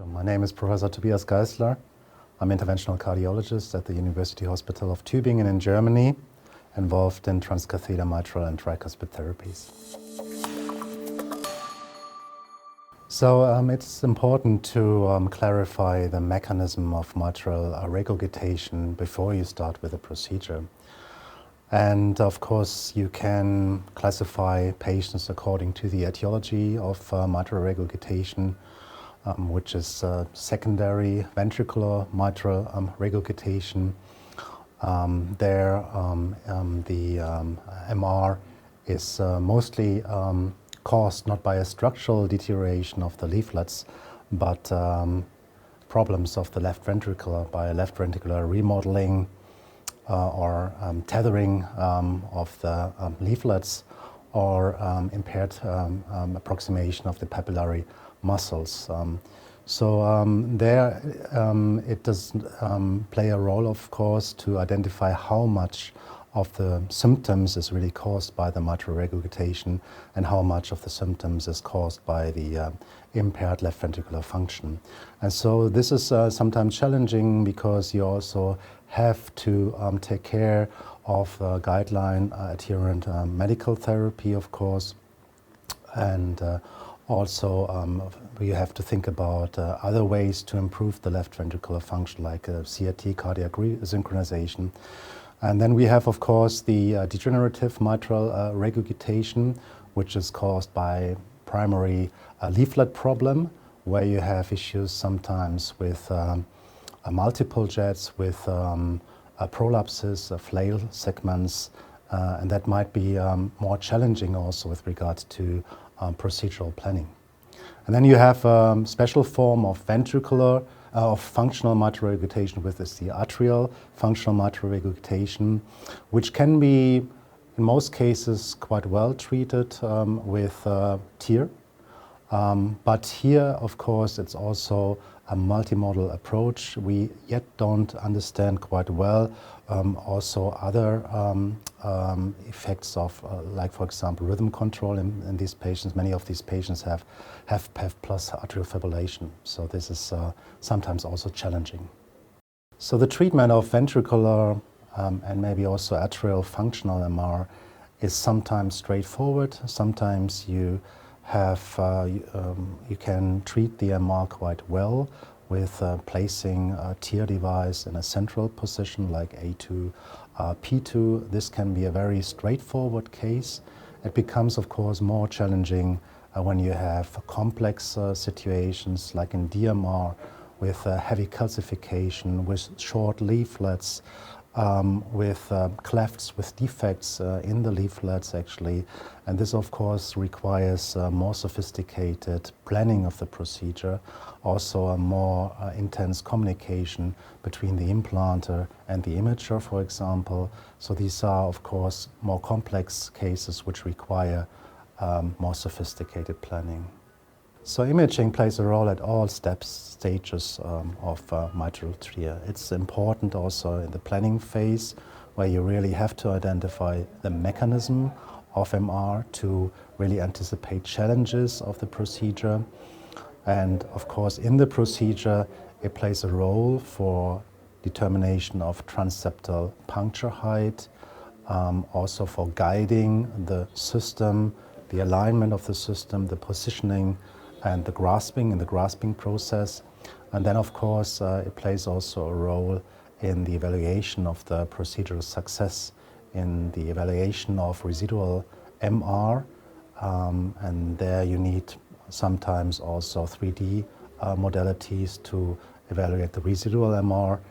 My name is Professor Tobias Geisler. I'm interventional cardiologist at the University Hospital of Tuebingen in Germany, involved in transcatheter mitral and tricuspid therapies. So it's important to clarify the mechanism of mitral regurgitation before you start with the procedure. And of course, you can classify patients according to the etiology of mitral regurgitation, which is secondary ventricular mitral regurgitation. The MR is mostly caused not by a structural deterioration of the leaflets, but problems of the left ventricle by left ventricular remodeling or tethering of the leaflets, or impaired approximation of the papillary muscles. There it does play a role, of course, to identify how much of the symptoms is really caused by the mitral regurgitation and how much of the symptoms is caused by the impaired left ventricular function. And so this is sometimes challenging because you also have to take care of guideline adherent medical therapy, of course, and also you have to think about other ways to improve the left ventricular function, like CRT, cardiac resynchronization. And then we have, of course, the degenerative mitral regurgitation, which is caused by primary leaflet problem, where you have issues sometimes with multiple jets, with prolapses, flail segments, and that might be more challenging also with regard to procedural planning. And then you have a special form of ventricular of functional mitral regurgitation, which is the atrial functional mitral regurgitation, which can be, in most cases, quite well treated with TEER. But here, of course, it's also a multimodal approach. We yet don't understand quite well also other effects of, like, for example, rhythm control in these patients. Many of these patients have HFpEF plus atrial fibrillation, so this is sometimes also challenging. So the treatment of ventricular and maybe also atrial functional MR is sometimes straightforward. Sometimes you can treat the MR quite well with placing a TEER device in a central position like A2, P2. This can be a very straightforward case. It becomes, of course, more challenging when you have complex situations like in DMR with heavy calcification, with short leaflets, with clefts, with defects in the leaflets actually. And this, of course, requires more sophisticated planning of the procedure, also a more intense communication between the implanter and the imager, for example. So these are, of course, more complex cases which require more sophisticated planning. So imaging plays a role at all stages of mitral TEER. It's important also in the planning phase, where you really have to identify the mechanism of MR to really anticipate challenges of the procedure. And of course, in the procedure, it plays a role for determination of transseptal puncture height, also for guiding the system, the alignment of the system, the positioning, and the grasping in the grasping process. And then, of course, it plays also a role in the evaluation of the procedural success, in the evaluation of residual MR, and there you need sometimes also 3D modalities to evaluate the residual MR,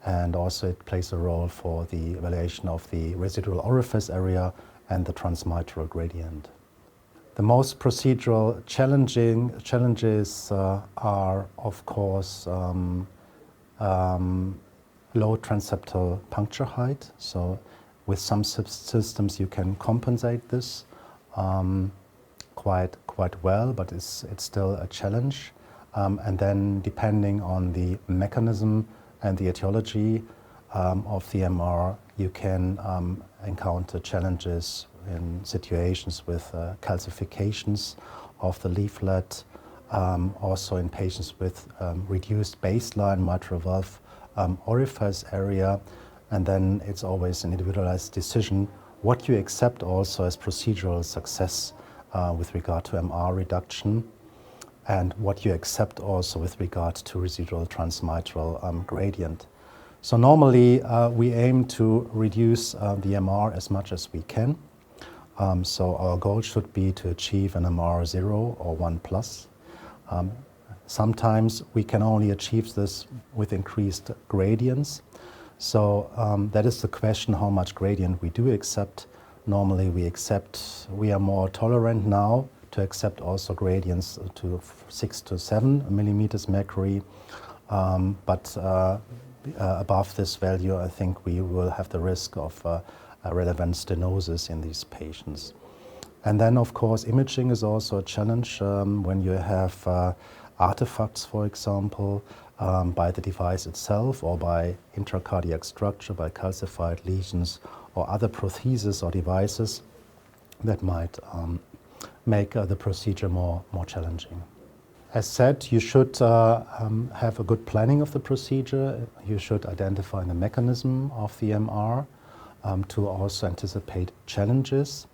and also it plays a role for the evaluation of the residual orifice area and the transmitral gradient. The most procedural challenges are, of course, low transseptal puncture height. So with some systems you can compensate this quite well, but it's still a challenge. And then depending on the mechanism and the etiology of the MR, you can encounter challenges in situations with calcifications of the leaflet, also in patients with reduced baseline mitral valve orifice area. And then it's always an individualized decision what you accept also as procedural success with regard to MR reduction, and what you accept also with regard to residual transmitral gradient. So normally we aim to reduce the MR as much as we can. So our goal should be to achieve an MR 0 or 1 plus. Sometimes we can only achieve this with increased gradients. So that is the question, how much gradient we do accept. Normally we are more tolerant now to accept also gradients to 6 to 7 millimeters mercury. But above this value, I think we will have the risk of relevant stenosis in these patients. And then, of course, imaging is also a challenge when you have artifacts, for example, by the device itself or by intracardiac structure, by calcified lesions or other prostheses or devices that might make the procedure more challenging. As said, you should have a good planning of the procedure. You should identify the mechanism of the MR to also anticipate challenges.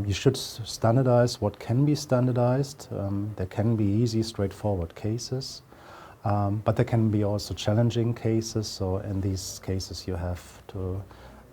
You should standardize what can be standardized. There can be easy, straightforward cases, but there can be also challenging cases. So in these cases, you have to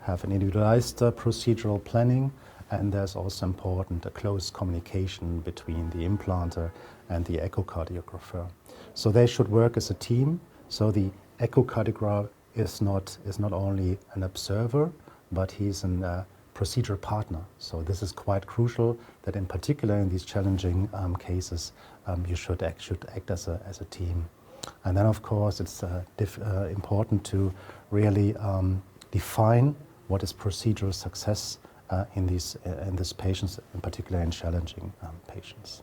have an individualized procedural planning, and there's also important a close communication between the implanter and the echocardiographer. So they should work as a team. So the echocardiographer is not only an observer, but he's a procedural partner. So this is quite crucial that in particular in these challenging cases, you should act as a team. And then of course it's important to really define what is procedural success in these patients, in particular in challenging patients.